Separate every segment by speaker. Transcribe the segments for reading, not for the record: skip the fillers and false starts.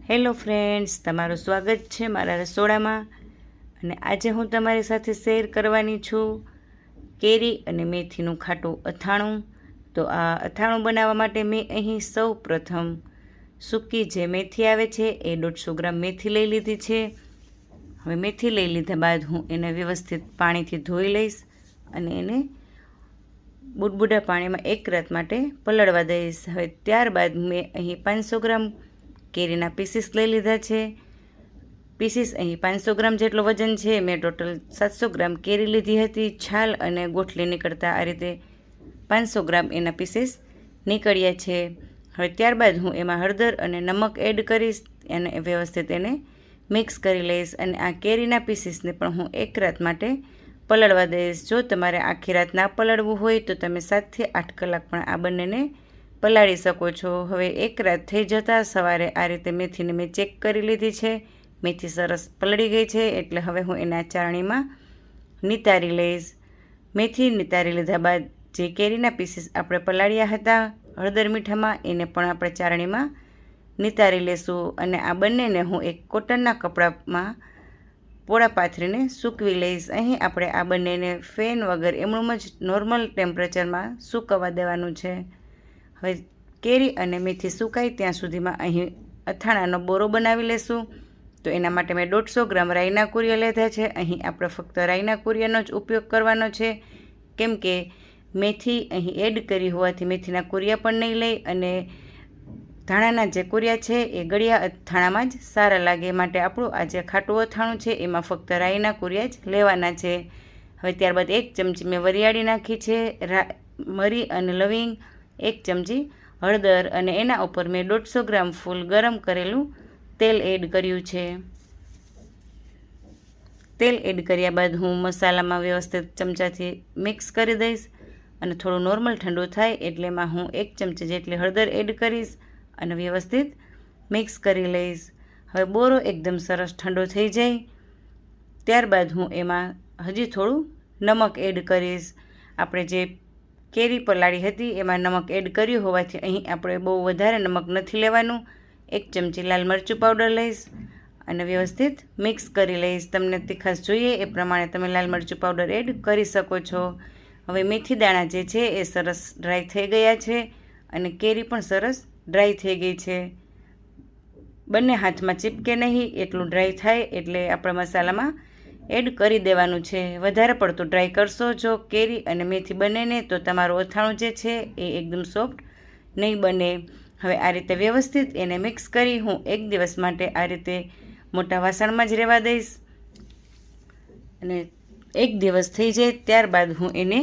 Speaker 1: Hello friends, તમારું સ્વાગત છે મારા રસોડામાં। અને આજે હું તમારી સાથે શેર કરવાની છું કેરી અને મેથીનું ખાટું અથાણું। તો આ અથાણું બનાવવા માટે મેં અહીં સૌ પ્રથમ સૂકી જે મેથી આવે છે એ 150 ગ્રામ મેથી લઈ લીધી છે। હવે મેથી લઈ લીધા બાદ હું એને વ્યવસ્થિત પાણીથી ધોઈ લઈશ અને એને બુડબુડા પાણીમાં 1 રાત માટે પલળવા દઈશ। હવે ત્યારબાદ મેં અહીં 500 ગ્રામ કેરીના પીસીસ લઈ લીધા છે। પીસીસ અહીં 500 ગ્રામ જેટલો વજન છે। મેં ટોટલ 700 ગ્રામ કેરી લીધી હતી। છાલ અને ગોઠલી નીકળતા આ રીતે 500 ગ્રામ એના પીસીસ નીકળ્યા છે। હવે ત્યારબાદ હું એમાં હળદર અને નમક એડ કરીશ અને વ્યવસ્થિત એને મિક્સ કરી લઈશ। અને આ કેરીના પીસીસને પણ હું 1 રાત માટે પલળવા દઈશ। જો તમારે આખી રાત ના પલળવું હોય તો તમે 7 થી 8 કલાક પણ આ બંનેને પલાળી શકો છો। હવે 1 રાત થઈ જતાં સવારે આ રીતે મેથીને મેં ચેક કરી લીધી છે। મેથી સરસ પલળી ગઈ છે, એટલે હવે હું એના ચારણીમાં નિતારી લઈશ। મેથી નિતારી લીધા બાદ જે કેરીના પીસીસ આપણે પલાળ્યા હતા હળદર મીઠામાં એને પણ આપણે ચારણીમાં નિતારી લેશું। અને આ બંનેને હું એક કોટનના કપડામાં પોળા પાથરીને સૂકવી લઈશ। અહીં આપણે આ બંનેને ફેન વગર એમણું જ નોર્મલ ટેમ્પરેચરમાં સૂકવવા દેવાનું છે। હવે કેરી અને મેથી સુકાય ત્યાં સુધીમાં અહીં અથાણાનો બોરો બનાવી લેશું। તો એના માટે મેં 150 ગ્રામ રાઈના કુરિયા લીધા છે। અહીં આપણે ફક્ત રાઈના કુરિયાનો જ ઉપયોગ કરવાનો છે, કેમ કે મેથી અહીં એડ કરી હોવાથી મેથીના કુરિયા પણ નહીં લઈ અને ધાણાના જે કુરિયા છે એ ગળ્યા અથાણામાં જ સારા લાગે, માટે આપણું આ જે ખાટું અથાણું છે એમાં ફક્ત રાઈના કુરિયા જ લેવાના છે। હવે ત્યારબાદ 1 ચમચી મેં વરિયાળી નાખી છે, મરી અને લવિંગ, 1 ચમચી હળદર અને એના ઉપર મેં 150 ગ્રામ ફૂલ ગરમ કરેલું તેલ એડ કર્યું છે। તેલ એડ કર્યા બાદ હું મસાલામાં વ્યવસ્થિત ચમચાથી મિક્સ કરી દઈશ અને થોડું નોર્મલ ઠંડુ થાય એટલે એમાં હું 1 ચમચી જેટલી હળદર એડ કરીશ અને વ્યવસ્થિત મિક્સ કરી લઈશ। હવે બોરો એકદમ સરસ ઠંડો થઈ જાય ત્યારબાદ હું એમાં હજી થોડું નમક એડ કરીશ। આપણે જે કેરી પલાળી હતી એમાં નમક એડ કર્યું હોવાથી અહીં આપણે બહુ વધારે નમક નથી લેવાનું। 1 ચમચી લાલ મરચું પાવડર લઈશ અને વ્યવસ્થિત મિક્સ કરી લઈશ। તમને તીખાશ જોઈએ એ પ્રમાણે તમે લાલ મરચું પાવડર એડ કરી શકો છો। હવે મેથી દાણા જે છે એ સરસ ડ્રાય થઈ ગયા છે અને કેરી પણ સરસ ડ્રાય થઈ ગઈ છે। બંને હાથમાં ચીપકે નહીં એટલું ડ્રાય થાય એટલે આપણા મસાલામાં એડ કરી દેવાનું છે। વધારે પડતું ડ્રાય કરશો જો કેરી અને મેથી બંનેને તો તમારું અથાણું જે છે એ એકદમ સોફ્ટ નહીં બને। હવે આ રીતે વ્યવસ્થિત એને મિક્સ કરી હું 1 દિવસ માટે આ રીતે મોટા વાસણમાં જ રહેવા દઈશ અને 1 દિવસ થઈ જાય ત્યારબાદ હું એને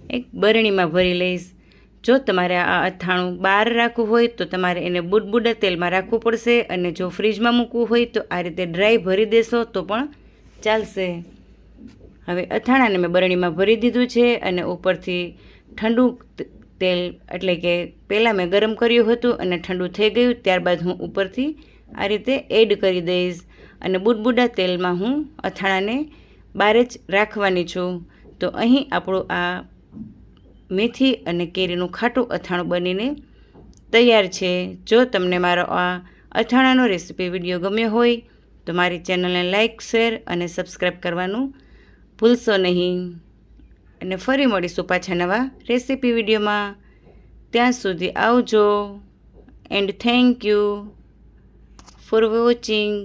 Speaker 1: એક બરણીમાં ભરી લઈશ। જો તમારે આ અથાણું બહાર રાખવું હોય તો તમારે એને બુડબુડા તેલમાં રાખવું પડશે અને જો ફ્રીજમાં મૂકવું હોય તો આ રીતે ડ્રાય ભરી દેશો તો પણ ચાલશે। હવે અથાણાને મેં બરણીમાં ભરી દીધું છે અને ઉપરથી ઠંડુ તેલ એટલે કે પહેલાં મેં ગરમ કર્યું હતું અને ઠંડુ થઈ ગયું ત્યારબાદ હું ઉપરથી આ રીતે એડ કરી દઈશ અને બુડબુડા તેલમાં હું અથાણાને બહાર જ રાખવાની છું। તો અહીં આપણું આ મેથી અને કેરીનું ખાટું અથાણું બનીને તૈયાર છે। જો તમને મારો આ અથાણાનો રેસીપી વિડીયો ગમ્યો હોય તો મારી ચેનલને લાઇક, શેર અને સબસ્ક્રાઈબ કરવાનું ભૂલશો નહીં। અને ફરી મળીશું પાછા નવા રેસીપી વિડીયોમાં। ત્યાં સુધી આવજો and thank you for watching.